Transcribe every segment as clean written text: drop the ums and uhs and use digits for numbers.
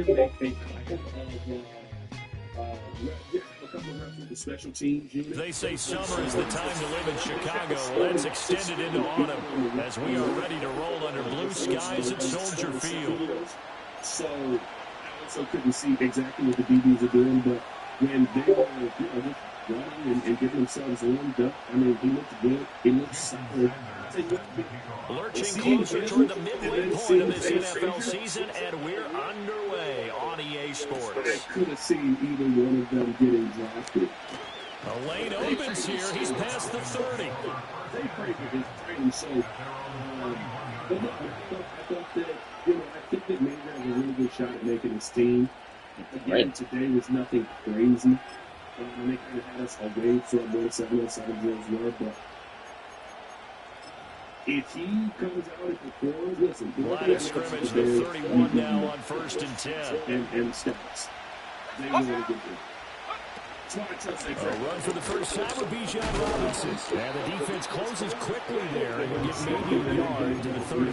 make a couple of reps with the special teams unit. They say summer is the time to live in Chicago. Well, that's extended into autumn as we are ready to roll under blue skies at Soldier Field. So I also couldn't see exactly what the DBs are doing, but when they were just running and getting themselves warmed up, I mean, he looked good. He looked solid. Lurching closer toward the midway point of this NFL season, and we're underway on EA Sports. I could have seen either one of them getting drafted. A lane opens here. He's past the 30. They prayed for his training, so but no, I thought that, I think that Major has a really good shot at making his team. Again, today was nothing crazy. And they kind of had us away from where 707 drills were, but if he comes out and performs, listen. Line of scrimmage, the 31 now on 1st and 10. And stops. They really get good. A run for the first time with Bijan Robinson. And the defense closes quickly there and will get maybe a yard to the 33.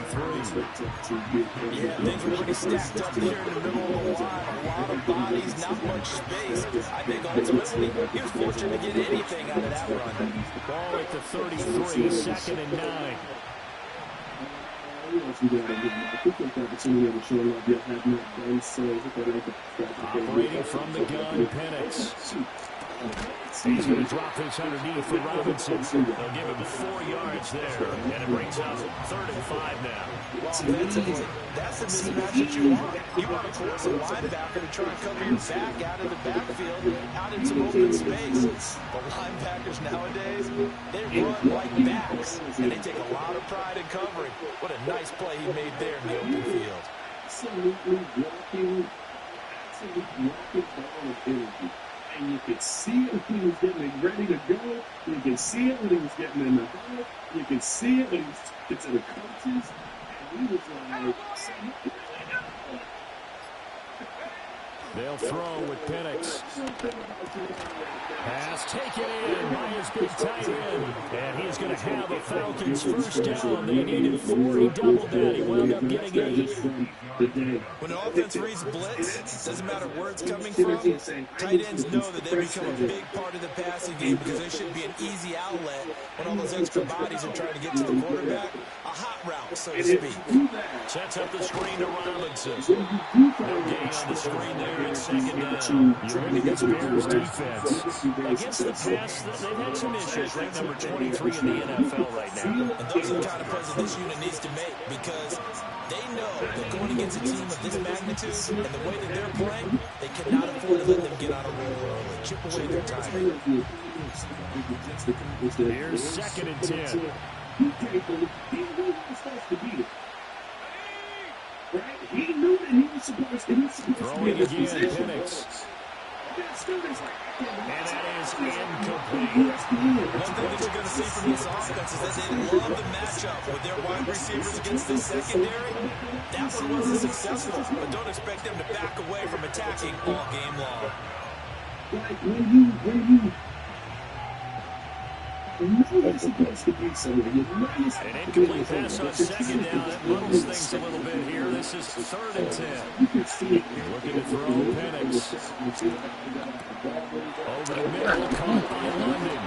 Yeah, things are pretty stacked up there in the middle of the line. A lot of bodies, not much space. I think ultimately he was fortunate to get anything out of that run. Ball at the 33, 2nd and 9. Operating from the gun, Penix. He's going to drop this underneath for Robinson. They'll give him 4 yards there, and it brings up 3rd and 5 now. Well, defensively, that's the mismatch that you want. You want to force a linebacker to try and cover your back out of the backfield, out in some open space. The linebackers nowadays, they run like backs, and they take a lot of pride in covering. What a nice play he made there in the open field. Absolutely walking ball of energy. And you could see it when he was getting ready to go. You can see it when he was getting in the huddle. You can see it when he was talking to the coaches. And he was like, they'll throw with Penix. Pass taken in by his big tight end. And he's going to have a Falcons first down. They needed 4. He doubled that. He wound up getting 8. When the offense reads blitz, doesn't matter where it's coming from, tight ends know that they become a big part of the passing game because there should be an easy outlet when all those extra bodies are trying to get to the quarterback. A hot route, so to speak. Sets up the screen to Robinson. No gain on the screen there in 2nd down. You're in against Bears defense. Against the pass, they've had some issues. Ranked number 23 in the NFL right now. And those are the kind of plays that this unit needs to make because they know that going against a team of this magnitude and the way that they're playing, they cannot afford to let them get on a roll early. Chip away their time. Here's 2nd and 10. He can't believe he was supposed to beat it. Right? He knew that he was supposed to be throwing again, Penix. And that is incomplete. One thing that you're going to see from this offense is that they love the matchup with their wide receivers against the secondary. That one wasn't successful, but don't expect them to back away from attacking all game long. Like when you it's supposed to be something. An incomplete pass on 2nd down. That muddles things a little bit here. This is 3rd and 10. Looking to throw Penix. Over the middle, caught by London.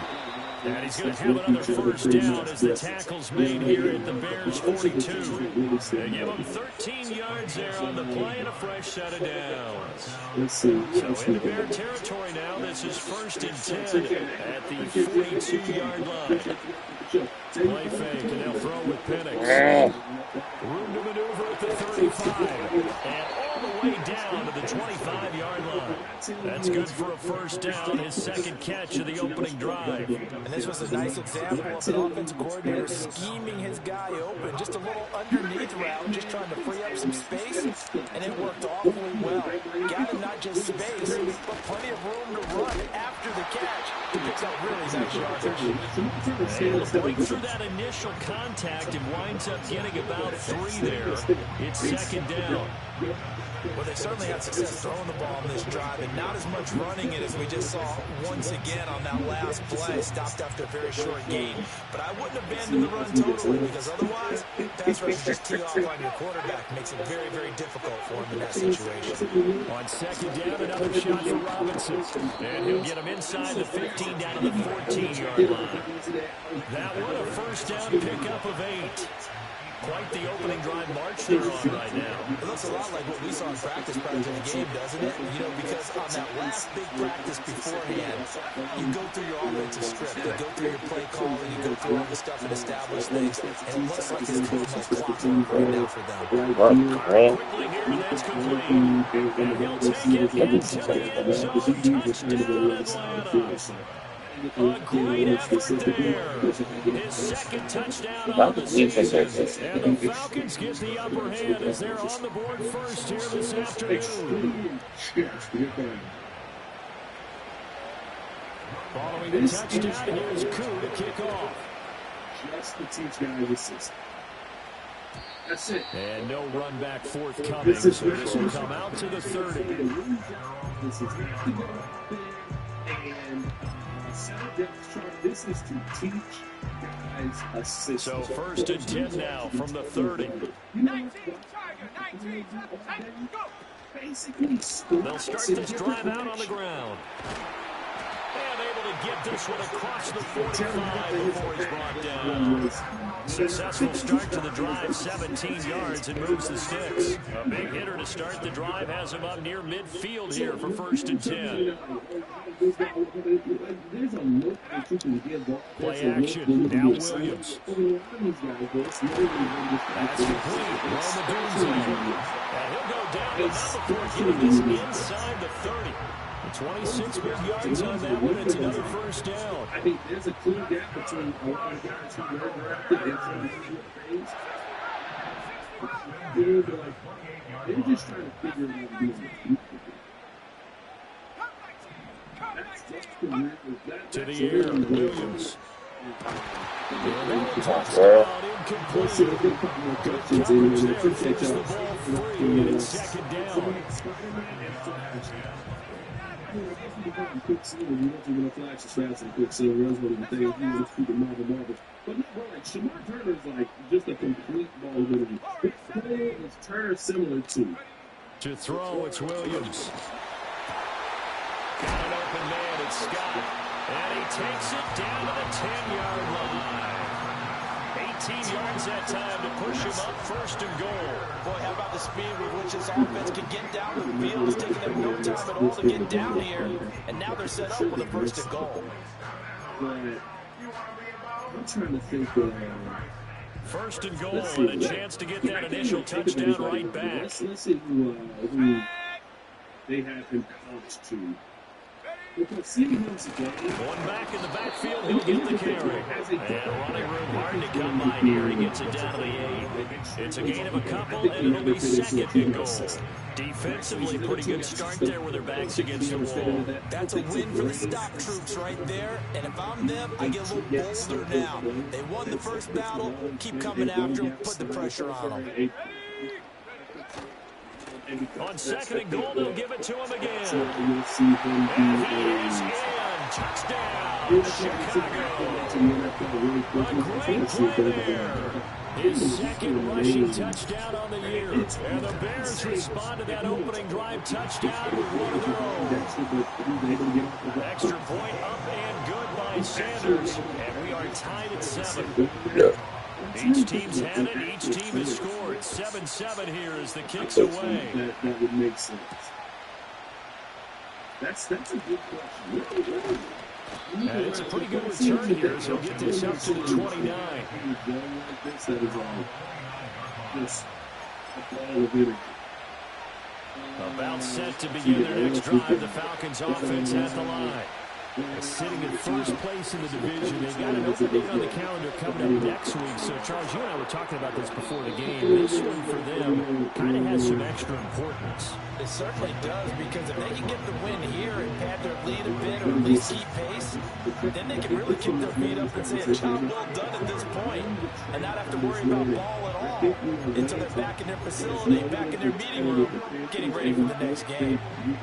And he's going to have another first down as the tackle's made here at the Bears 42. They give him 13 yards there on the play and a fresh set of downs. So into Bear territory now. This is 1st and 10 at the 42-yard line. Play fake, and they'll throw with Penix. Room to maneuver at the 35. And all the way down to the 25-yard line. That's good for a first down, his 2nd catch of the opening drive. And this was a nice example of an offensive coordinator scheming his guy open. Just a little underneath route, just trying to free up some space, and it worked awfully well. Got him not just space, but plenty of room to run after the catch. He picks up really nice yardage. Able to break through that initial contact and winds up getting about 3 there. It's 2nd down. Well, they certainly had success throwing the ball on this drive, and not as much running it as we just saw once again on that last play. Stopped after a very short gain. But I wouldn't abandon the run totally, because otherwise, pass rush just tee off on your quarterback. Makes it very, very difficult for him in that situation. On second down, another shot for Robinson. And he'll get him inside the 15 down to the 14-yard line. That one a first down pickup of 8. Quite the opening drive march they're on right now. It looks a lot like what we saw in practice prior to the game, doesn't it? You know, because on that last big practice beforehand, you go through your offensive script, you go through your play calling, you go through all the stuff and establish things, and it looks like it's kind of like clockwork right now for them. Quickly here, and that's complete. And he'll take it into the end zone. Touchdown, Atlanta. A great effort there. His second touchdown on the season. And the Falcons get the upper hand as they're on the board first here this afternoon. Following the touchdown, here's Koo to kick off. Just to teach guys the system. That's it. And no run back forthcoming, so this will come out to the 30. This is this is to teach guys a system. So first and 10 now from the 30. 19, Tiger, 19, go. Basically, they'll start this drive out on the ground. And able to get this one across the 45 before he's brought down. Successful start to the drive, 17 yards, and moves the sticks. A big hitter to start the drive has him up near midfield here for first and 10. Play action, now Williams. That's complete, Roma Dunze. And he'll go down to number 4, getting this inside the 30. 26 big yards on that one. It's another first down. I think there's a clear gap between a lot of guys who were drafted and some of the things. They're just trying to figure out how to do it. To the air, Williams. And that touchdown incomplete. Good coverage there. Finish the ball free, and it's second down. Quicksilver, you don't want to flash as fast as Quicksilver runs one of the things. You want to keep it marble. But not like Shamar Turner's like just a complete ball ability. This play is Turner similar to. To throw, it's Williams. Got an open man, it's Scott. And he takes it down to the 10-yard line. 18 yards that time to push him up first and goal. Boy, how about the speed with which this offense can get down the field? It's taking them no time at all to get down here. And now they're set up with a first and goal. But I'm trying to think first and goal and a chance to get that initial touchdown right back. Let's see who they have him college to. One back in the backfield, he'll get the carry. And running room hard to come by here. He gets it down to the 8. It's a gain of a couple, and it'll be second and goal. Defensively, pretty good start there with their backs against the wall. That's a win for the stop troops right there. And if I'm them, I get a little bolder now. They won the first battle. Keep coming after them. Put the pressure on them. On second and goal, they'll give it to him again. And he is in. Touchdown, Chicago. A great play there. His second rushing touchdown on the year. And the Bears respond to that opening drive touchdown with one of their own. Extra point up and good by Sanders. And we are tied at 7. Each team's had it. Each team has scored. 7-7 here as the kick's away. That would make sense. That's a good question. And it's a pretty good return here as he'll get this up to the 29. About set to begin their next drive. The Falcons offense at the line. Sitting in first place in the division. They've got an open date on the calendar coming up next week. So, Charles, you and I were talking about this before the game. This one for them kind of has some extra importance. It certainly does, because if they can get the win here and pad their lead a bit or at least keep pace, then they can really kick their feet up and say a job well done at this point and not have to worry about ball at all until they're back in their facility, back in their meeting room, getting ready for the next game.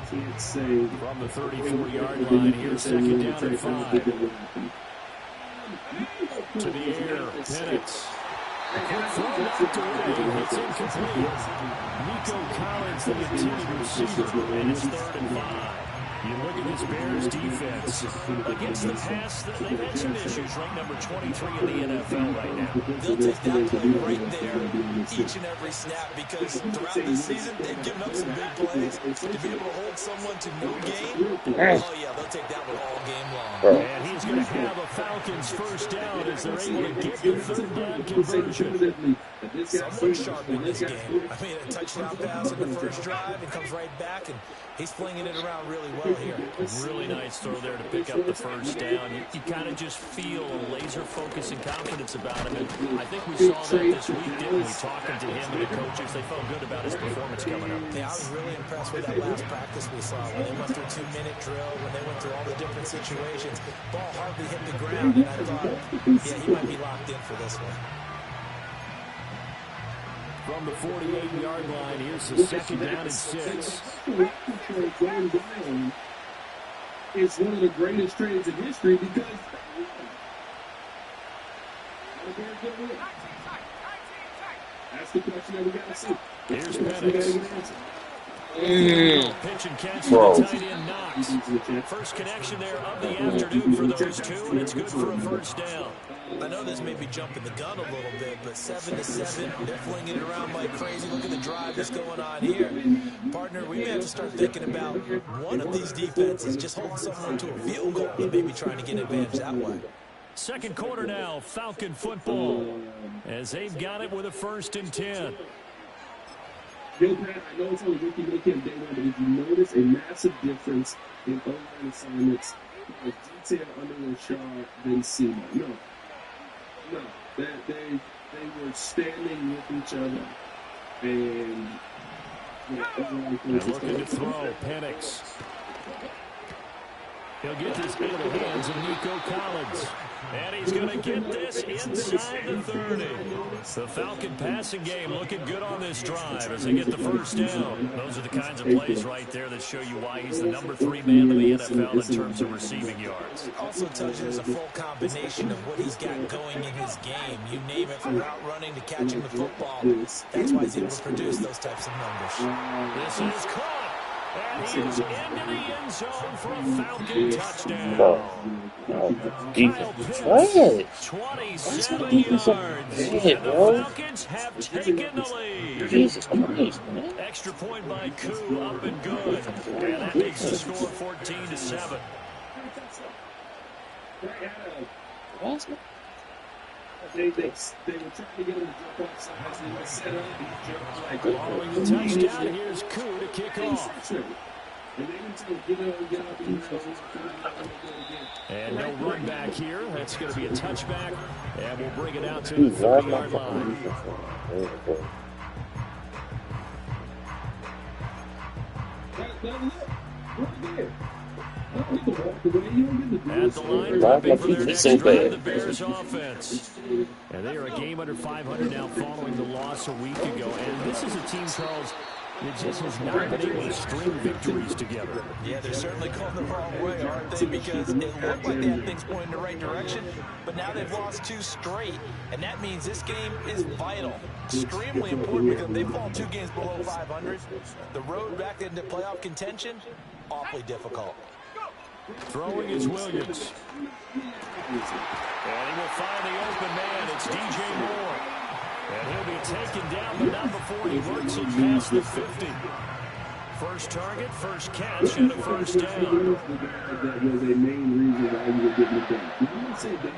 From the 34-yard line, here's second down and 5. To the air, Penix. Quick throw knocked away. It's incomplete. Nico Collins, the intended receiver, and it's 3rd and 5. You look at this Bears defense. Against the pass, they've had some issues. Ranked number 23 in the NFL right now. They'll take that play right there each and every snap, because throughout the season, they've given up some big plays. To be able to hold someone to no gain, oh yeah, they'll take that one all game long. And he's going to have a Falcons first down as they're able to get the 3rd down conversion. Someone sharp in this game. I mean, a touchdown pass in the first drive and comes right back, and he's flinging it around really well here. Really nice throw there to pick up the first down. You kind of just feel a laser focus and confidence about him. And I think we saw that this week, didn't we? Talking to him and the coaches, they felt good about his performance coming up. Yeah, I was really impressed with that last practice we saw. When they went through 2-minute drill, when they went through all the different situations, ball hardly hit the ground, and I thought, yeah, he might be locked in for this one. From the 48-yard line, here's the second down and 6. It's one of the greatest trades in history because that's the question that we got to see. Here's Penix. Pitch and catch for the tight end Knox. First connection there of the afternoon for those two, and it's good for a first down. I know this may be jumping the gun a little bit, but 7-7, they're flinging it around like crazy. Look at the drive that's going on here. Partner, we may have to start thinking about one of these defenses just holding someone to a field goal and maybe trying to get advantage that way. Second quarter now, Falcon football, as they've got it with a 1st and 10. Bill Pat, I know it's only rookie weekend day one, but if you notice a massive difference in O-line assignments, more detail under Rashard than Seymour. No. They were standing with each other. And looking to throw, Penix. He'll get this into the hands of Nico Collins. And he's going to get this inside the 30. The Falcon passing game looking good on this drive as they get the first down. Those are the kinds of plays right there that show you why he's the number 3 man in the NFL in terms of receiving yards. Also tells you there's a full combination of what he's got going in his game. You name it, from route running to catching the football. That's why he's able to produce those types of numbers. This is caught. And he is into the end zone for a Falcon touchdown. Kyle Pitts, 27 yards. And the Falcons have taken the lead. Jesus Christ, man. Extra point by Koo, up and good. And that makes the score 14-7. They were trying to get him to jump off sides, and he set up and he jumped like following the touchdown, here's Koo to kick off. And they need to get up and no run back here. That's going to be a touchback, and we'll bring it out to the 30-yard line. At the line, prepping for their next drive, the Bears offense. And they are a game under 500 now following the loss a week ago. And this is a team, Charles, that just has not been able to string victories together. Yeah, they're certainly going the wrong way, aren't they? Because it looked like they had things going in the right direction, but now they've lost 2 straight, and that means this game is vital. Extremely important, because if they fall 2 games below 500, the road back into playoff contention, awfully difficult. Throwing is Williams. And he will find the open man. It's DJ Moore. And he'll be taken down, but not before he works it past the 50. First target, first catch, and a first down. That was a main reason why you were getting it done. You would say that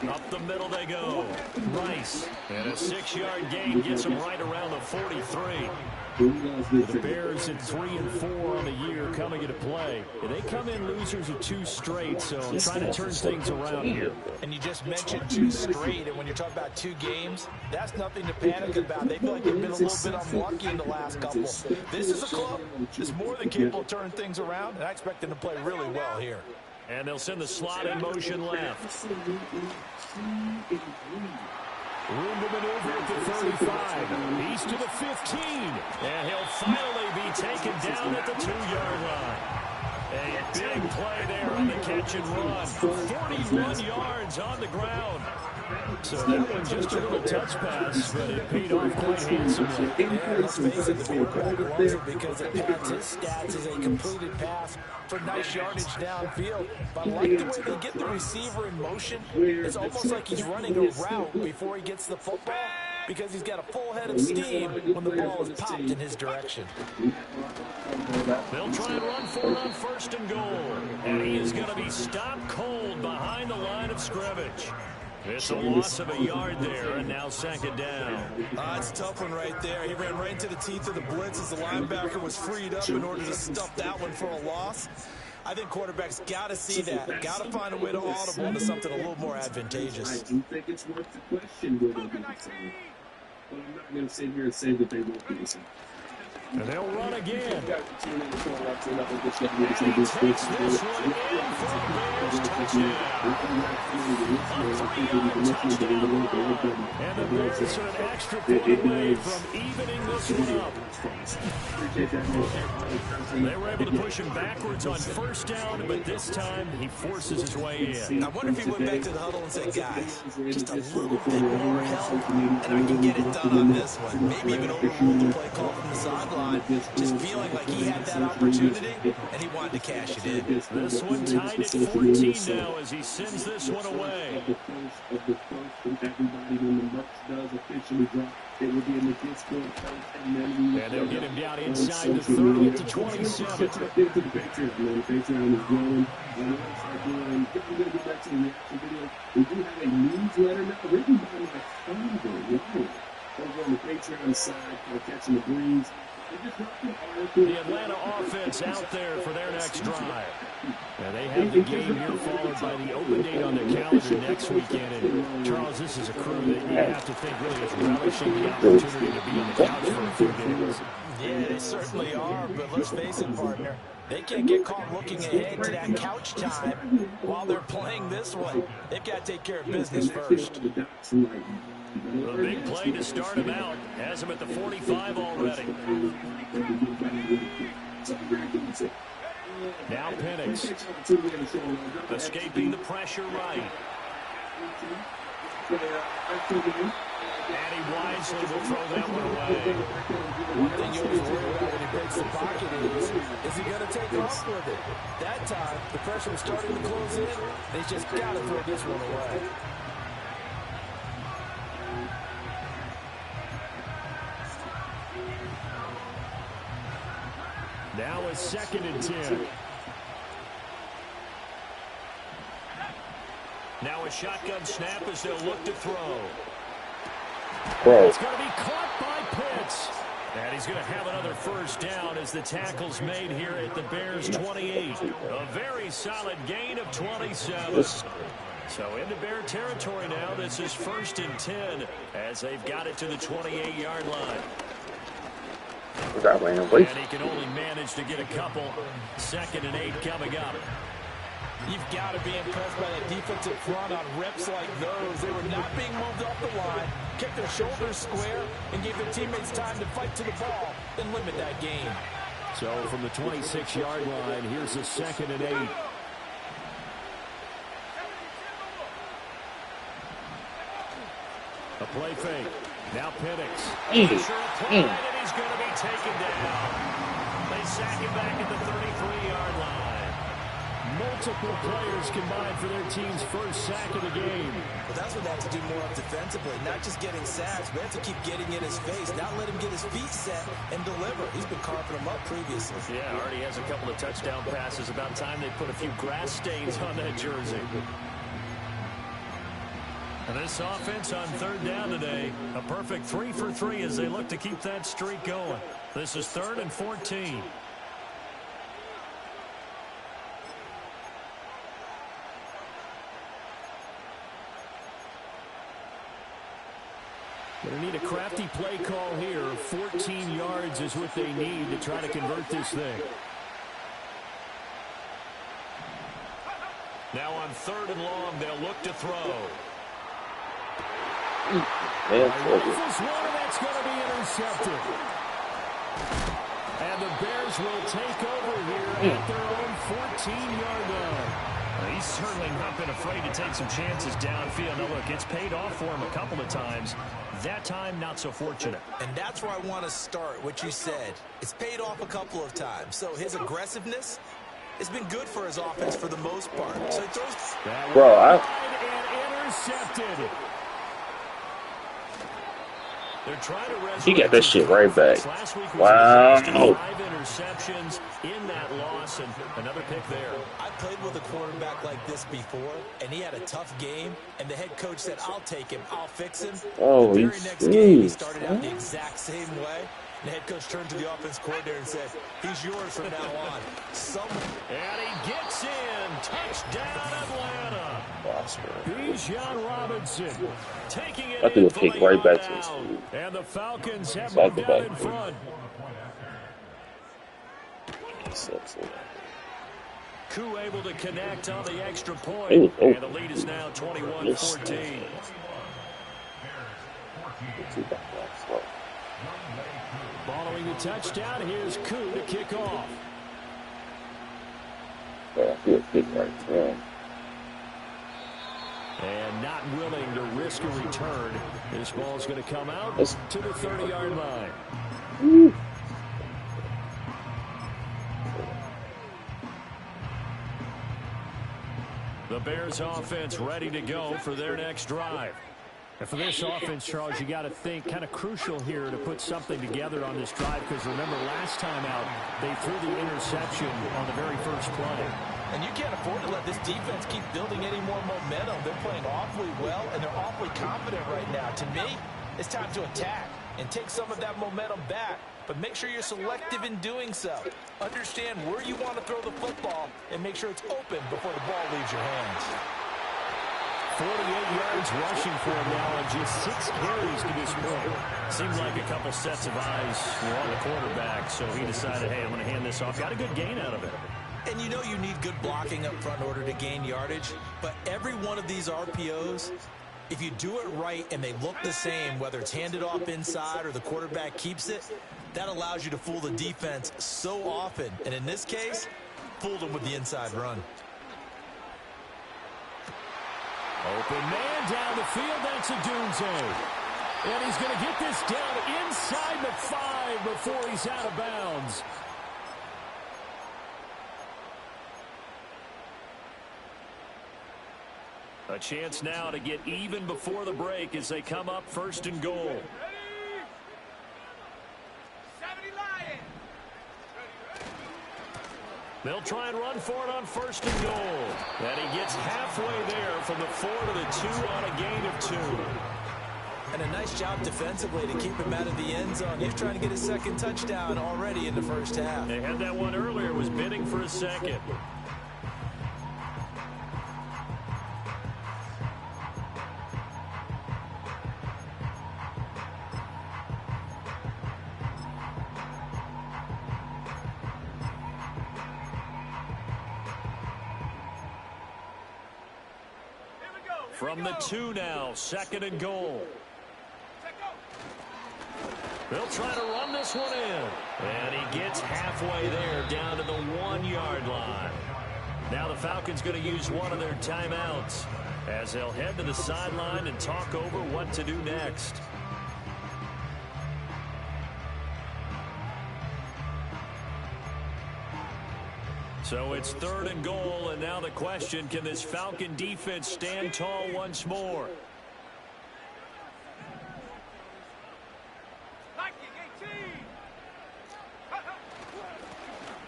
up the middle they go. Rice. And a 6-yard gain gets him right around the 43. The Bears at 3-4 on the year coming into play. They come in losers of 2 straight, so trying to turn things around here. And you just mentioned 2 straight, and when you're talking about 2 games, that's nothing to panic about. They feel like they've been a little bit unlucky in the last couple. This is a club that's more than capable of turning things around, and I expect them to play really well here. And they'll send the slot in motion left. Room to maneuver at the 35. He's to the 15. And he'll finally be taken down at the 2-yard line. A big play there on the catch and run. 41 yards on the ground. So that one just a little touch pass, but it paid off quite handsomely. Yeah, let's face it, the quarterback loves it because it pads his stats as a completed pass for nice yardage downfield. But I like the way they get the receiver in motion. It's almost like he's running a route before he gets the football because he's got a full head of steam when the ball is popped in his direction. They'll try and run for it on 1st and goal. And he is going to be stopped cold behind the line of scrimmage. It's a loss of a yard there, and now 2nd down. It's a tough one right there. He ran right into the teeth of the blitz as the linebacker was freed up in order to stuff that one for a loss. I think quarterbacks got to see that. Got to find a way to audible into something a little more advantageous. I do think it's worth the question will they be the same. But I'm not going to sit here and say that they won't be the same. And they'll run again. And he takes this one in for a Bears touchdown. A 3-yard touchdown. And the Bears are an extra point away from evening this one up. They were able to push him backwards on 1st down, but this time he forces his way in. I wonder if he went back to the huddle and said, guys, just a little bit more help, and I can get it done on this one. Maybe even overrule the play call from the sideline. Just feeling like he had that opportunity, and he wanted to cash it in. This one tied at 14 now as he sends this one away. And they'll get him down inside the 30 to 27. We do have a newsletter now written by my father over on the Patreon side for Catching the Breeze. The Atlanta offense out there for their next drive. Now they have the game here followed by the open date on their calendar next weekend. And Charles, this is a crew that you have to think really is relishing the opportunity to be on the couch for a few days. Yeah, they certainly are, but let's face it, partner. They can't get caught looking ahead to that couch time while they're playing this one. They've got to take care of business first. A big play to start him out. Has him at the 45 already. Now Penix. Escaping the pressure right. And he wisely will throw that one away. One thing you always worry about when he breaks the pocket is he going to take off with it? That time, the pressure was starting to close in. They just got to throw this one away. Now a 2nd and 10. Now a shotgun snap as they'll look to throw. It's going to be caught by Pitts. And he's going to have another 1st down as the tackle's made here at the Bears 28. A very solid gain of 27. So into Bear territory now. This is 1st and 10 as they've got it to the 28-yard line. And he can only manage to get a couple. 2nd and 8 coming up. You've got to be impressed by that defensive front on reps like those. They were not being moved off the line, kept their shoulders square, and gave their teammates time to fight to the ball and limit that gain. So from the 26-yard line, here's a 2nd and 8. A play fake. Now Penix. Pressure applied, and he's going to be taken down. They sack him back at the 33-yard line. Multiple players combined for their team's 1st sack of the game. But that's what they have to do more of defensively. Not just getting sacks, but they have to keep getting in his face. Not let him get his feet set and deliver. He's been carving them up previously. Yeah, already has a couple of touchdown passes. About time they put a few grass stains on that jersey. This offense on third down today, a perfect 3 for 3 as they look to keep that streak going. This is 3rd and 14. Going to need a crafty play call here. 14 yards is what they need to try to convert this thing. Now on 3rd and long, they'll look to throw. Rifles one, and that's going to be intercepted. And the Bears will take over here at their own 14-yard line. He's certainly not been afraid to take some chances downfield. Now, look, it's paid off for him a couple of times. That time, not so fortunate. And that's where I want to start, what you said. It's paid off a couple of times. So his aggressiveness has been good for his offense for the most part. So he throws... Bro, and intercepted. He got that shit right back. Wow. 5 interceptions in that loss, and another pick there. I played with a quarterback like this before, and he had a tough game, and the head coach said, I'll take him, I'll fix him. Oh, the very next game, he started out the exact same way. The head coach turned to the offense coordinator and said, he's yours from now on. And he gets in. Touchdown, Atlanta. Bijan Robinson taking it. I threw a kick right back to his feet. And the Falcons have moved out in front. Koo able to connect on the extra point. And the lead is now 21-14. Following the touchdown, here's Koo to kick off. And not willing to risk a return. This ball's going to come out to the 30-yard line. Woo. The Bears offense ready to go for their next drive. And for this offense, Charles, you got to think kind of crucial here to put something together on this drive, because remember last time out they threw the interception on the very first play. And you can't afford to let this defense keep building any more momentum. They're playing awfully well, and they're awfully confident right now. To me, it's time to attack and take some of that momentum back. But make sure you're selective in doing so. Understand where you want to throw the football and make sure it's open before the ball leaves your hands. 48 yards rushing for him now and just 6 carries to this point. Seems like a couple sets of eyes were on the quarterback, so he decided, hey, I'm going to hand this off. Got a good gain out of it. And you know you need good blocking up front in order to gain yardage, but every one of these RPOs, if you do it right and they look the same, whether it's handed off inside or the quarterback keeps it, that allows you to fool the defense so often. And in this case, fooled them with the inside run. Open man down the field, that's Odunze. And he's going to get this down inside the 5 before he's out of bounds. A chance now to get even before the break as they come up 1st and goal. They'll try and run for it on 1st and goal. And he gets halfway there from the 4 to the 2 on a gain of 2. And a nice job defensively to keep him out of the end zone. He's trying to get his 2nd touchdown already in the first half. They had that one earlier, was bidding for a 2nd. From the 2 now, 2nd and goal. They'll try to run this one in. And he gets halfway there down to the 1-yard line. Now the Falcons going to use one of their timeouts as they'll head to the sideline and talk over what to do next. So it's 3rd and goal, and now the question, can this Falcon defense stand tall once more?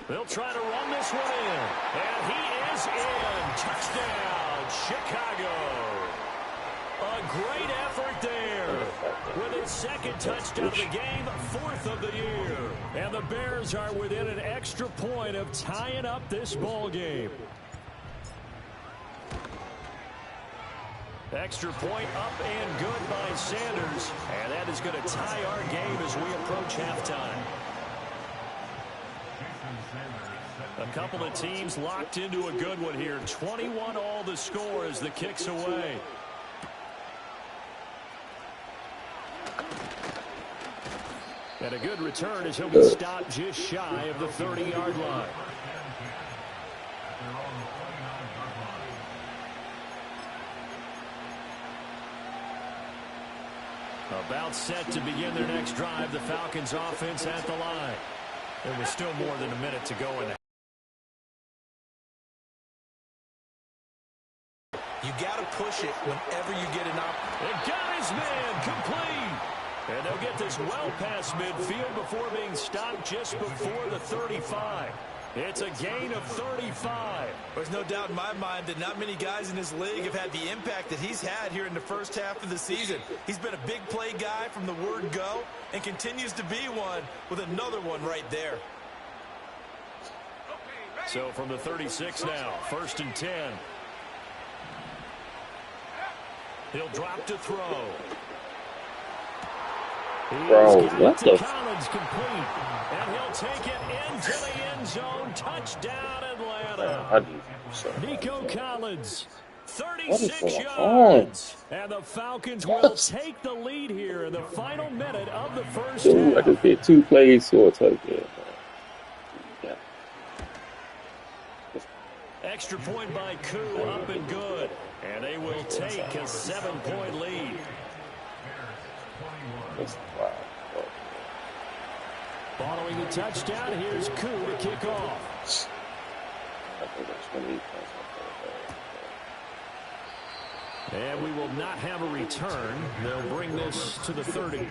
They'll try to run this one in, and he is in. Touchdown, Chicago. A great effort there. With his second touchdown of the game, 4th of the year. And the Bears are within an extra point of tying up this ball game. Extra point up and good by Sanders. And that is going to tie our game as we approach halftime. A couple of teams locked into a good one here. 21 all the score as the kick's away. And a good return as he'll be stopped just shy of the 30-yard line. About set to begin their next drive. The Falcons offense at the line. There was still more than a minute to go in the You got to push it whenever you get an opportunity. It got his man complete. And they'll get this well past midfield before being stopped just before the 35. It's a gain of 35. There's no doubt in my mind that not many guys in this league have had the impact that he's had here in the first half of the season. He's been a big play guy from the word go and continues to be one with another one right there. So from the 36 now, 1st and 10. He'll drop to throw. Bro, what the? Collins complete, and he'll take it into the end zone. Touchdown, Atlanta. Nico Collins, 36 yards. And the Falcons will take the lead here in the final minute of the first half. I just hit 2 plays for a touchdown. Yeah. Extra point by Koo, up and good. And they will take a 7-point lead. Following the touchdown, here's Koo to kick off. And we will not have a return. They'll bring this to the 30.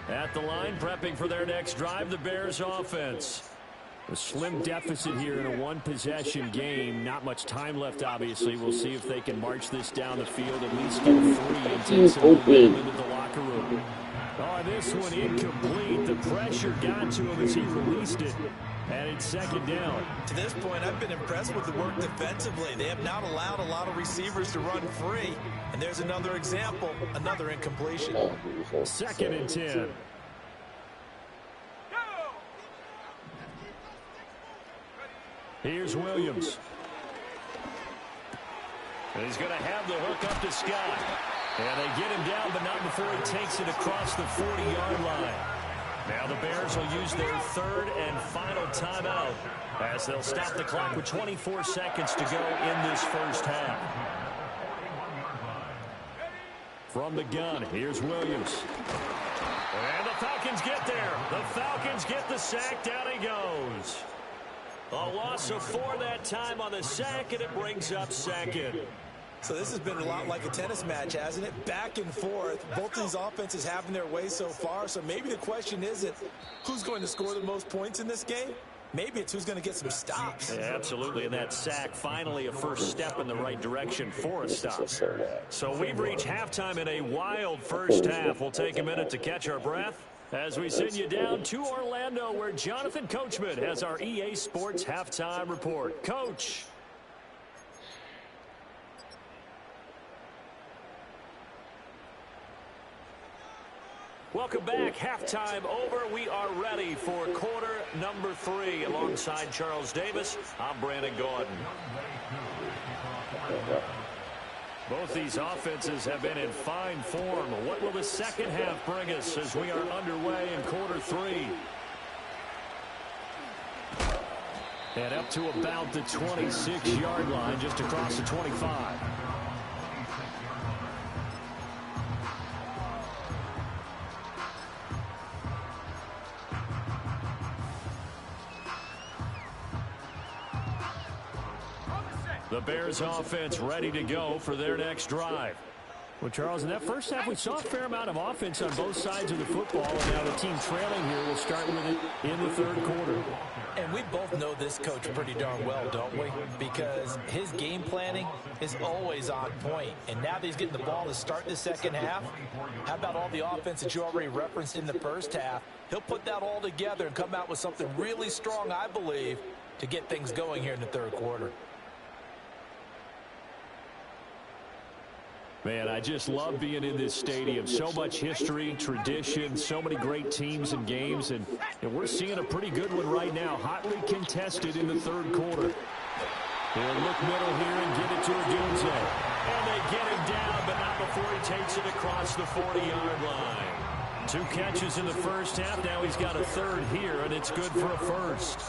At the line, prepping for their next drive, the Bears offense. A slim deficit here in a one-possession game. Not much time left, obviously. We'll see if they can march this down the field, at least get 3 and take some momentum into the locker room. Oh, this one incomplete. The pressure got to him as he released it. And it's 2nd down. To this point, I've been impressed with the work defensively. They have not allowed a lot of receivers to run free. And there's another example, another incompletion. 2nd and 10. Here's Williams. And he's going to have the hook up to Scott. And they get him down, but not before he takes it across the 40-yard line. Now the Bears will use their 3rd and final timeout as they'll stop the clock with 24 seconds to go in this first half. From the gun, here's Williams. And the Falcons get there. The Falcons get the sack. Down he goes. A loss of 4 that time on the sack, and it brings up 2nd. So this has been a lot like a tennis match, hasn't it? Back and forth. Both these offenses having their way so far. So maybe the question isn't who's going to score the most points in this game. Maybe it's who's going to get some stops. Yeah, absolutely. And that sack, finally a first step in the right direction for a stop. So we've reached halftime in a wild first half. We'll take a minute to catch our breath as we send you down to Orlando, where Jonathan Coachman has our EA Sports Halftime Report. Coach. Welcome back. Halftime over. We are ready for quarter number 3. Alongside Charles Davis, I'm Brandon Gordon. Both these offenses have been in fine form. What will the second half bring us as we are underway in quarter 3? And up to about the 26-yard line, just across the 25. The Bears offense ready to go for their next drive. Well, Charles, in that first half, we saw a fair amount of offense on both sides of the football, and now the team trailing here will start with it in the third quarter. And we both know this coach pretty darn well, don't we? Because his game planning is always on point. And now that he's getting the ball to start the second half, how about all the offense that you already referenced in the first half? He'll put that all together and come out with something really strong, I believe, to get things going here in the third quarter. Man, I just love being in this stadium. So much history, tradition, so many great teams and games, and we're seeing a pretty good one right now. Hotly contested in the third quarter. They'll look middle here and get it to Odunze. And they get him down, but not before he takes it across the 40-yard line. 2 catches in the first half. Now he's got a third here, and it's good for a first.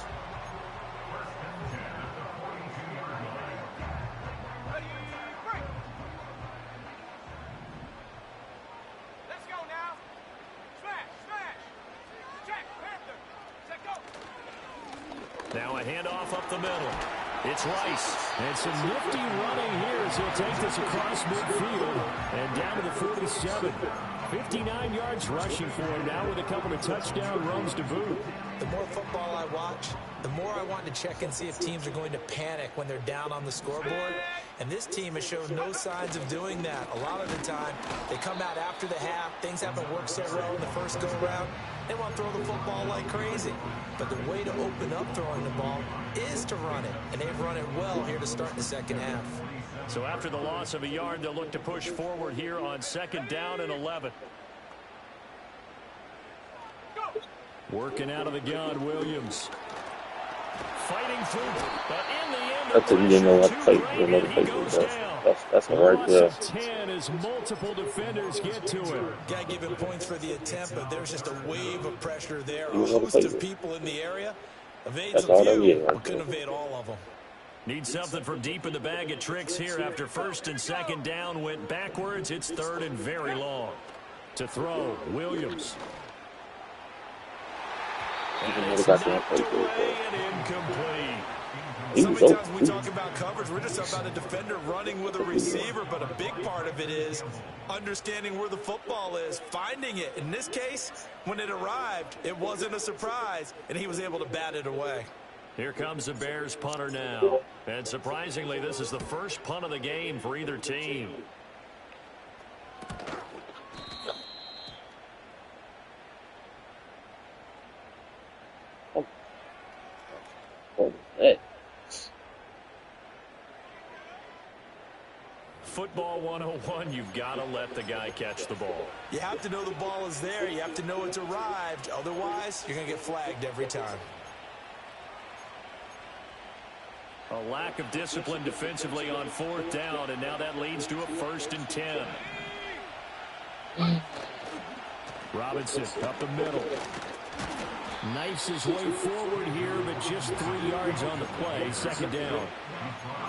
Now a handoff up the middle. It's Rice. And some nifty running here as he'll take this across midfield and down to the 47. 59 yards rushing for him now with a couple of touchdown runs to boot. The more football I watch, the more I want to check and see if teams are going to panic when they're down on the scoreboard. And this team has shown no signs of doing that. A lot of the time, they come out after the half. Things haven't worked so well in the first go-around. They want to throw the football like crazy. But the way to open up throwing the ball is to run it. And they've run it well here to start the second half. So after the loss of a yard, they'll look to push forward here on 2nd down and 11. Working out of the gun, Williams. Fighting through, but in the end, that's a you know what fight. That's a right there. 10 as multiple defenders get to him. Gotta give him points for the attempt, but there's just a wave of pressure there. A host of people in the area. Evades a few, but couldn't evade all of them. Need something from deep in the bag of tricks here after 1st and 2nd down went backwards. It's 3rd and very long. To throw, Williams. And it's knocked away and incomplete. So many times we talk about coverage, we're just about a defender running with a receiver, but a big part of it is understanding where the football is, finding it. In this case, when it arrived, it wasn't a surprise, and he was able to bat it away. Here comes the Bears punter now. And surprisingly, this is the first punt of the game for either team. Football 101, you've got to let the guy catch the ball. You have to know the ball is there. You have to know it's arrived. Otherwise, you're going to get flagged every time. A lack of discipline defensively on 4th down, and now that leads to a 1st and 10. Robinson up the middle. Knifes his way forward here, but just 3 yards on the play. 2nd down.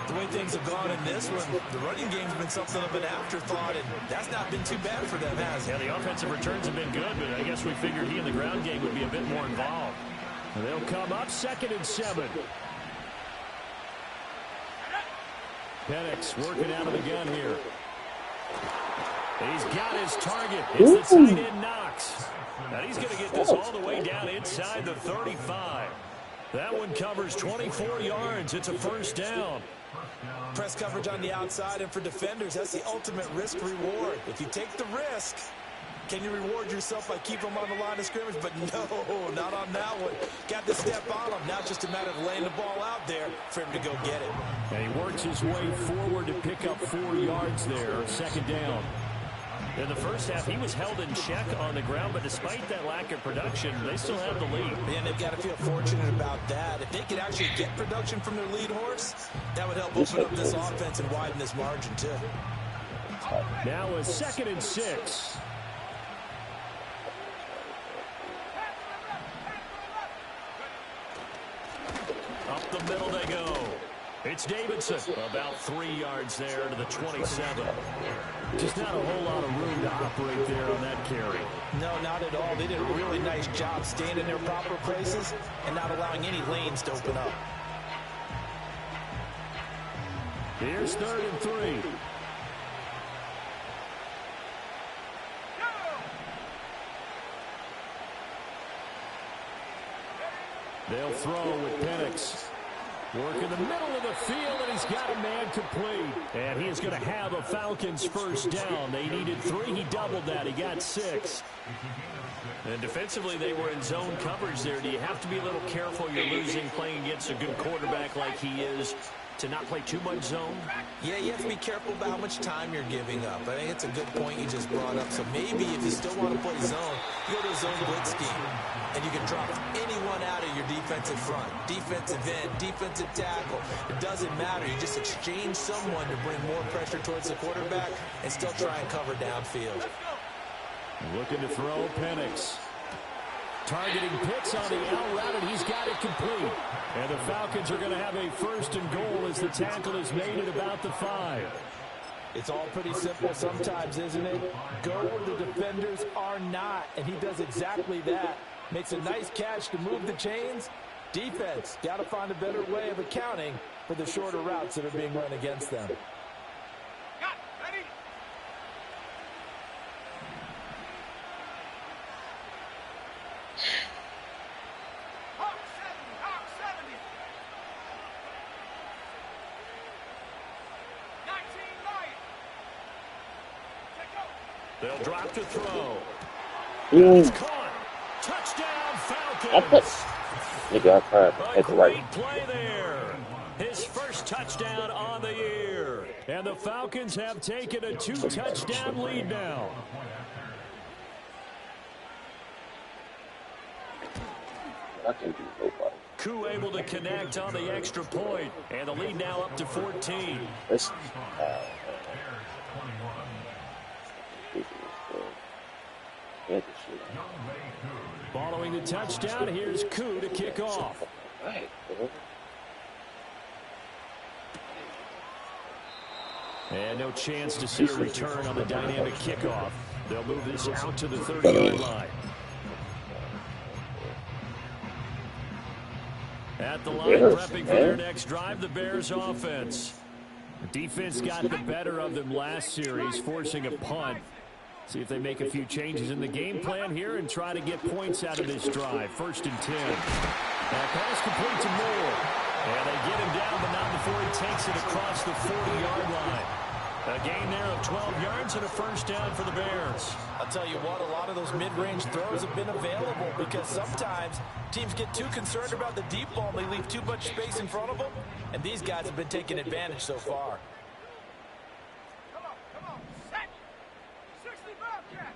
The way things have gone in this one, the running game's been something of an afterthought, and that's not been too bad for them, has it? Yeah, the offensive returns have been good, but I guess we figured he in the ground game would be a bit more involved. And they'll come up 2nd and 7. Penix working out of the gun here. He's got his target. It's the tight end Knox. Now he's going to get this all the way down inside the 35. That one covers 24 yards. It's a 1st down. Press coverage on the outside, and for defenders, that's the ultimate risk-reward. If you take the risk, can you reward yourself by keeping them on the line of scrimmage? But no, not on that one. Got to step on them. Now just a matter of laying the ball out there for him to go get it. And he works his way forward to pick up 4 yards there. 2nd down. In the first half, he was held in check on the ground, but despite that lack of production, they still have the lead. And they've got to feel fortunate about that. If they could actually get production from their lead horse, that would help open up this offense and widen this margin, too. Now a 2nd and 6. Up the middle they go. It's Davidson. About 3 yards there to the 27. Just not a whole lot of room to operate there on that carry. No, not at all. They did a really nice job staying in their proper places and not allowing any lanes to open up. Here's 3rd and 3. They'll throw with Penix. Work in the middle of the field, and he's got a man complete. And he is going to have a Falcons first down. They needed 3. He doubled that. He got 6. And defensively, they were in zone coverage there. Do you have to be a little careful? You're losing playing against a good quarterback like he is to not play too much zone? Yeah, you have to be careful about how much time you're giving up. I think it's a good point you just brought up. So maybe if you still want to play zone, you go to a zone blitz scheme. And you can drop anyone out of your defensive front. Defensive end, defensive tackle. It doesn't matter. You just exchange someone to bring more pressure towards the quarterback and still try and cover downfield. Looking to throw Penix. Targeting Pitts on the out route, and he's got it complete. And the Falcons are going to have a first and goal as the tackle is made at about the 5. It's all pretty simple sometimes, isn't it? Go where the defenders are not, and he does exactly that. Makes a nice catch to move the chains. Defense got to find a better way of accounting for the shorter routes that are being run against them. Ready? Hawk 70. 19 Lion. Take over. They'll drop to throw. Ooh. Caught. Touchdown, I put. Falcons. Nigga, I tried. A That's great right. play there. His first touchdown on the year. And the Falcons have taken a 2-touchdown lead now. I can do nobody. Koo able to connect on the extra point. And the lead now up to 14. Let's. Get this shit. Following the touchdown, here's Koo to kick off. Right, bro. And no chance to see a return on the dynamic kickoff. They'll move this out to the 30-yard line. At the line, prepping for their next drive, the Bears offense. The defense got the better of them last series, forcing a punt. See if they make a few changes in the game plan here and try to get points out of this drive. 1st and 10. That pass complete to Moore. And they get him down, but not before he takes it across the 40-yard line. A gain there of 12 yards and a first down for the Bears. I'll tell you what, a lot of those mid-range throws have been available because sometimes teams get too concerned about the deep ball and they leave too much space in front of them. And these guys have been taking advantage so far. Come on. Set. 60 Bobcat.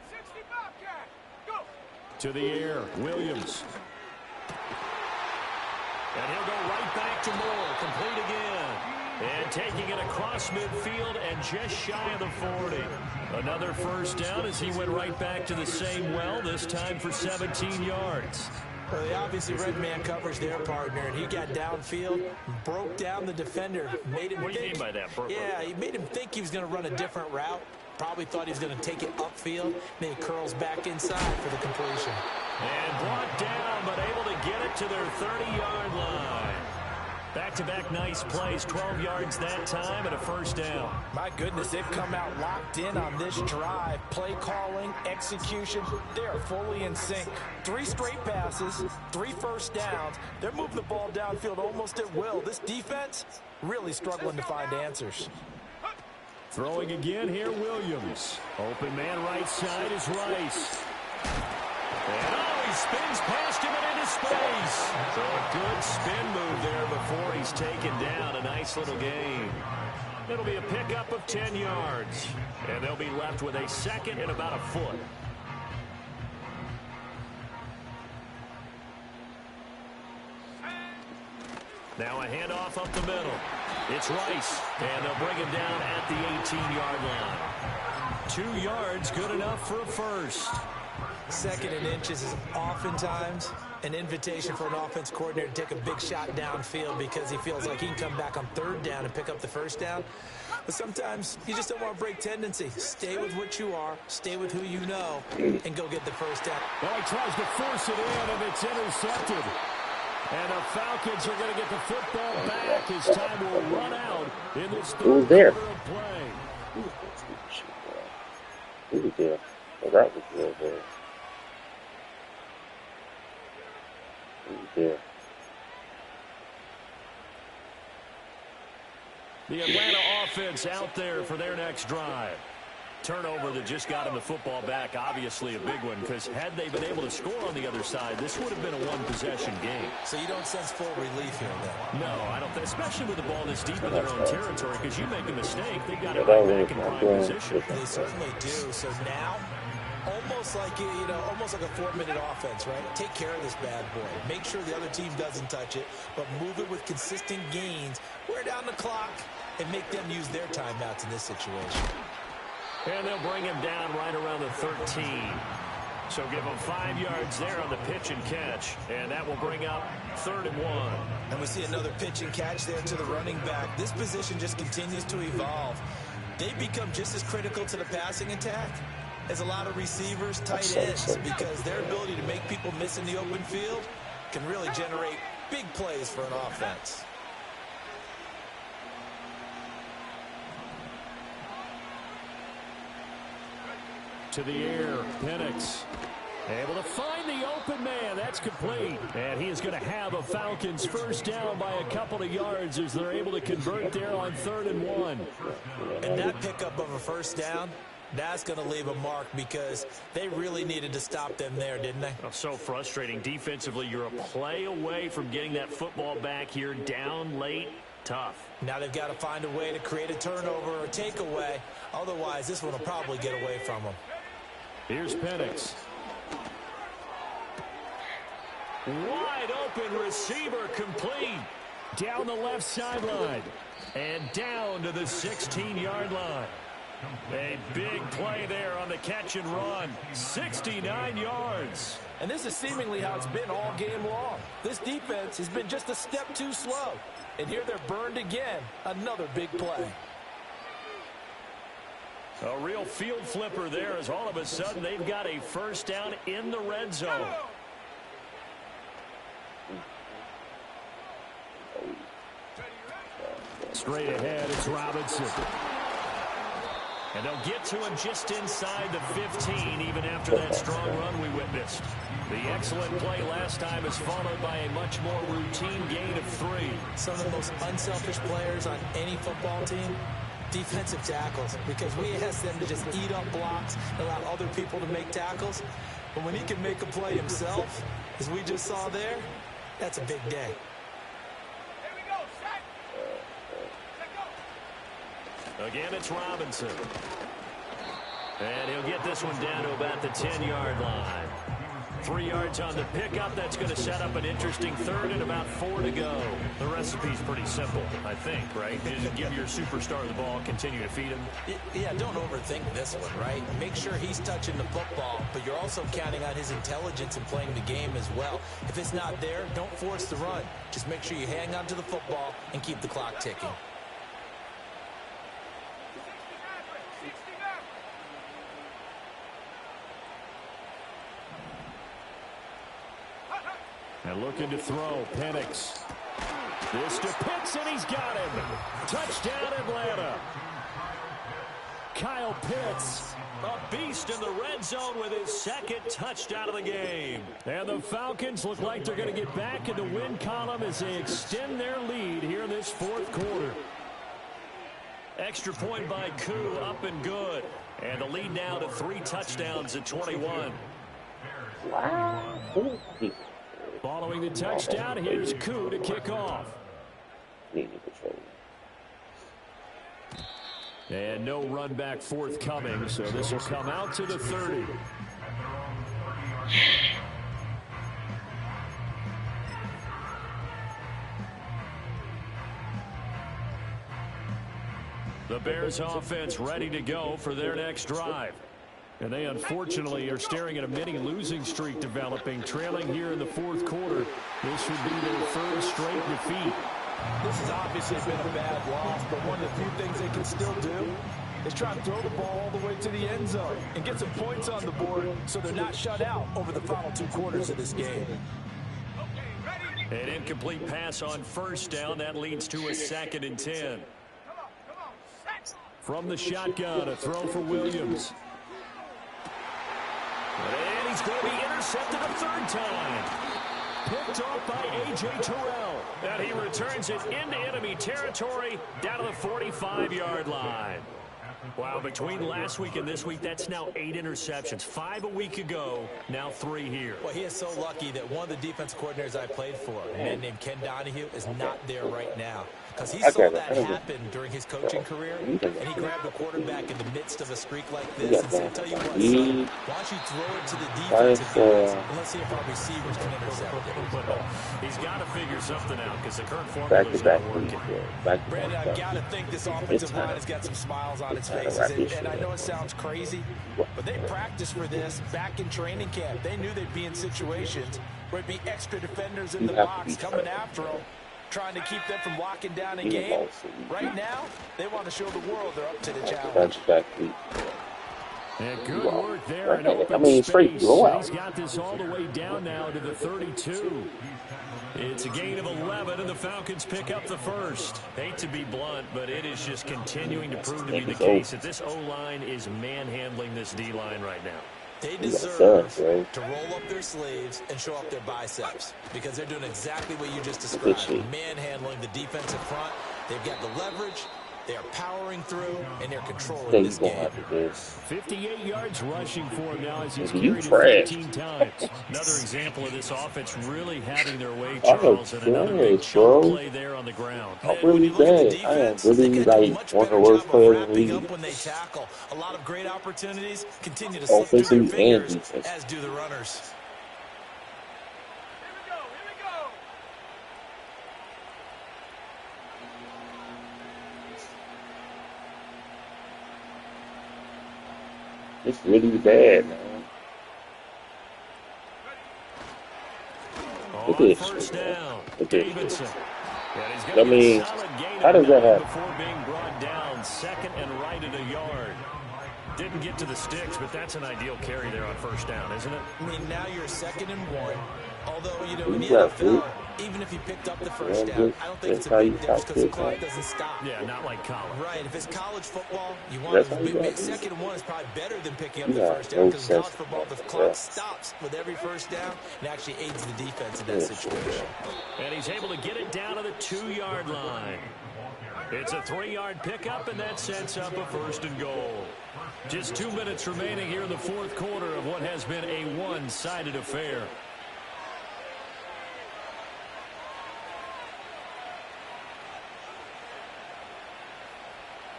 Go. To the air, Williams. And he'll go right back to Moore, complete again. And taking it across midfield and just shy of the 40. Another first down as he went right back to the same well, this time for 17 yards. Well, they obviously read man coverage their partner, and he got downfield, broke down the defender, made him What do you mean by that, Burke? Yeah, he made him think he was going to run a different route. Probably thought he was going to take it upfield. Then he curls back inside for the completion. And brought down, but able to get it to their 30-yard line. Back-to-back nice plays, 12 yards that time and a first down. My goodness, they've come out locked in on this drive. Play calling, execution, they are fully in sync. 3 straight passes, 3 first downs. They're moving the ball downfield almost at will. This defense really struggling to find answers. Throwing again here, Williams. Open man right side is Rice. And he spins past him and into space. So a good spin move there before he's taken down. A nice little gain. It'll be a pickup of 10 yards. And they'll be left with a second and about a foot. Now a handoff up the middle. It's Rice. And they'll bring him down at the 18-yard line. 2 yards, good enough for a first. 2nd and inches is oftentimes an invitation for an offense coordinator to take a big shot downfield because he feels like he can come back on 3rd down and pick up the first down. But sometimes you just don't want to break tendency. Stay with what you are, stay with who you know, and go get the first down. Well, he tries to force it in, and it's intercepted. And the Falcons are going to get the football back as time will run out in this third quarter of play. Who was there? Well, that was good there. Who was there? The Atlanta offense out there for their next drive. Turnover that just got him the football back, obviously a big one, because had they been able to score on the other side, this would have been a one-possession game. So you don't sense full relief here, then? No, I don't. Especially with the ball this deep in their own territory, because you make a mistake, they've got it right back in prime position. They certainly do. So now, almost like almost like a 4-minute offense, right? Take care of this bad boy. Make sure the other team doesn't touch it, but move it with consistent gains. Wear down the clock and make them use their timeouts in this situation. And they'll bring him down right around the 13. So give him 5 yards there on the pitch and catch. And that will bring up 3rd and 1. And we see another pitch and catch there to the running back. This position just continues to evolve. They become just as critical to the passing attack as a lot of receivers, tight ends, because their ability to make people miss in the open field can really generate big plays for an offense. To the air, Penix able to find the open man. That's complete. And he is going to have a Falcons first down by a couple of yards as they're able to convert there on 3rd and 1. And that pickup of a first down, that's going to leave a mark because they really needed to stop them there, didn't they? Oh, so frustrating. Defensively, you're a play away from getting that football back here, down late. Tough. Now they've got to find a way to create a turnover or takeaway. Otherwise, this one will probably get away from them. Here's Penix. Wide open receiver complete. Down the left sideline. And down to the 16-yard line. A big play there on the catch and run. 69 yards. And this is seemingly how it's been all game long. This defense has been just a step too slow. And here they're burned again. Another big play. A real field flipper there as all of a sudden they've got a first down in the red zone. Straight ahead, it's Robinson. And they'll get to him just inside the 15, even after that strong run we witnessed. The excellent play last time is followed by a much more routine gain of 3. Some of the most unselfish players on any football team, defensive tackles, because we ask them to just eat up blocks, allow other people to make tackles. But when he can make a play himself, as we just saw there, that's a big day. Here we go, set. Set, go. Again, it's Robinson. And he'll get this one down to about the 10-yard line. 3 yards on the pickup. That's going to set up an interesting 3rd and about 4 to go. The recipe's pretty simple, I think, right? Just give your superstar the ball, continue to feed him. Yeah, don't overthink this one, right? Make sure he's touching the football, but you're also counting on his intelligence in playing the game as well. If it's not there, don't force the run. Just make sure you hang on to the football and keep the clock ticking. And looking to throw, Penix. This to Pitts, and he's got him. Touchdown, Atlanta. Kyle Pitts, a beast in the red zone with his 2nd touchdown of the game. And the Falcons look like they're going to get back in the win column as they extend their lead here in this 4th quarter. Extra point by Koo, up and good. And the lead now to 3 touchdowns at 21. Wow. Following the touchdown, here's Koo to kick off. And no run back forthcoming, so this will come out to the 30. The Bears offense ready to go for their next drive. And they unfortunately are staring at a mini losing streak developing, trailing here in the 4th quarter. This would be their 3rd straight defeat. This has obviously been a bad loss, but one of the few things they can still do is try to throw the ball all the way to the end zone and get some points on the board so they're not shut out over the final 2 quarters of this game. An incomplete pass on first down. That leads to a 2nd and 10. From the shotgun, a throw for Williams. And he's going to be intercepted a 3rd time. Picked off by A.J. Terrell. And he returns it into enemy territory down to the 45-yard line. Wow, between last week and this week, that's now 8 interceptions. 5 a week ago, now 3 here. Well, he is so lucky that one of the defense coordinators I played for, a man named Ken Donahue, is not there right now. Because he saw that happen during his coaching career, and he grabbed a quarterback in the midst of a streak like this and said, tell you what, son, why don't you throw it to the defensive guys, and let's see if our receivers can intercept it. He's got to figure something out because the current formula is not working. Brandon, I've got to think this offensive line has got some smiles on its faces, and I know it sounds crazy, but they practiced for this back in training camp. They knew they'd be in situations where it'd be extra defenders in the box coming after them, trying to keep them from locking down a game. Right now, they want to show the world they're up to the challenge. And good work there in open space. He's got this all the way down now to the 32. It's a gain of 11, and the Falcons pick up the first. Hate to be blunt, but it is just continuing to prove to be the case that this O-line is manhandling this D-line right now. They deserve to roll up their sleeves and show up their biceps because they're doing exactly what you just described, manhandling the defensive front. They've got the leverage, they're powering through, and they're controlling this game. 58 yards rushing for him now as he's carried it 15 times. Another example of this offense really having their way, Charles, and another big chunk play there on the ground. I'm really bad. I am really like one of the worst players in the league. When they tackle, a lot of great opportunities continue to slip through their fingers, as do the runners. It's really bad, man. Look at this. First down, Look at this. I mean, how does that happen? Before being brought down, second and right at a yard. Didn't get to the sticks, but that's an ideal carry there on first down, isn't it? I mean, now you're 2nd and 1. Although, you know, in the NFL, even if you picked up the first down, I don't think it's a big difference because the clock doesn't stop. Yeah, not like college. Right. If it's college football, you want to 2nd and 1 is probably better than picking up the first down because in college football, the clock stops with every first down and actually aids the defense in that situation. And he's able to get it down to the 2-yard line. It's a 3-yard pickup, and that sets up a 1st and goal. Just 2 minutes remaining here in the 4th quarter of what has been a one-sided affair.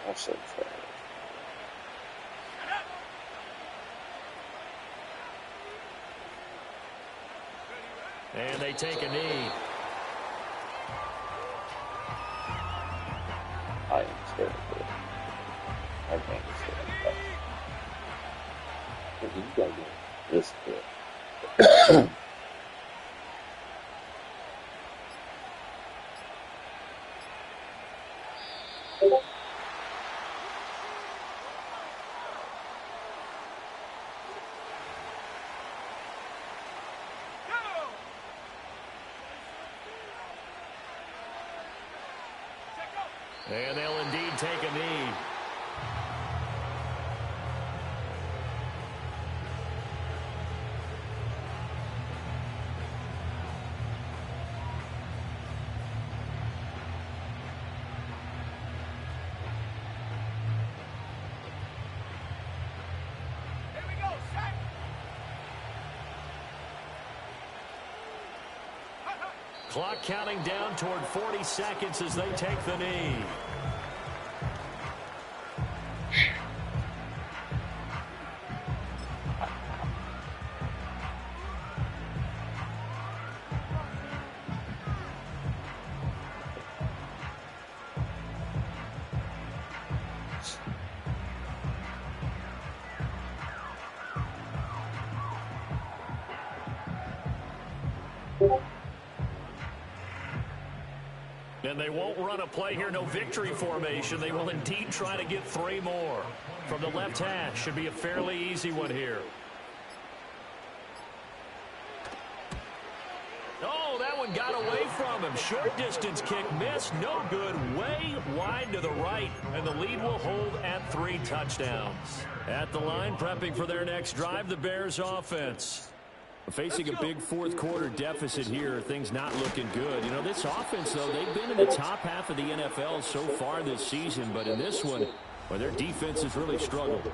I'm so tired. And they take a knee. I am terrible. I can't say that. You gotta get this good. And they'll indeed take a knee. Clock counting down toward 40 seconds as they take the knee. And they won't run a play here, no victory formation. They will indeed try to get 3 more. From the left hash, should be a fairly easy one here. Oh, that one got away from him. Short distance kick missed, no good. Way wide to the right, and the lead will hold at 3 touchdowns. At the line, prepping for their next drive, the Bears offense. Facing a big fourth-quarter deficit here, things not looking good. You know, this offense, though, they've been in the top half of the NFL so far this season, but in this one, well, their defense has really struggled.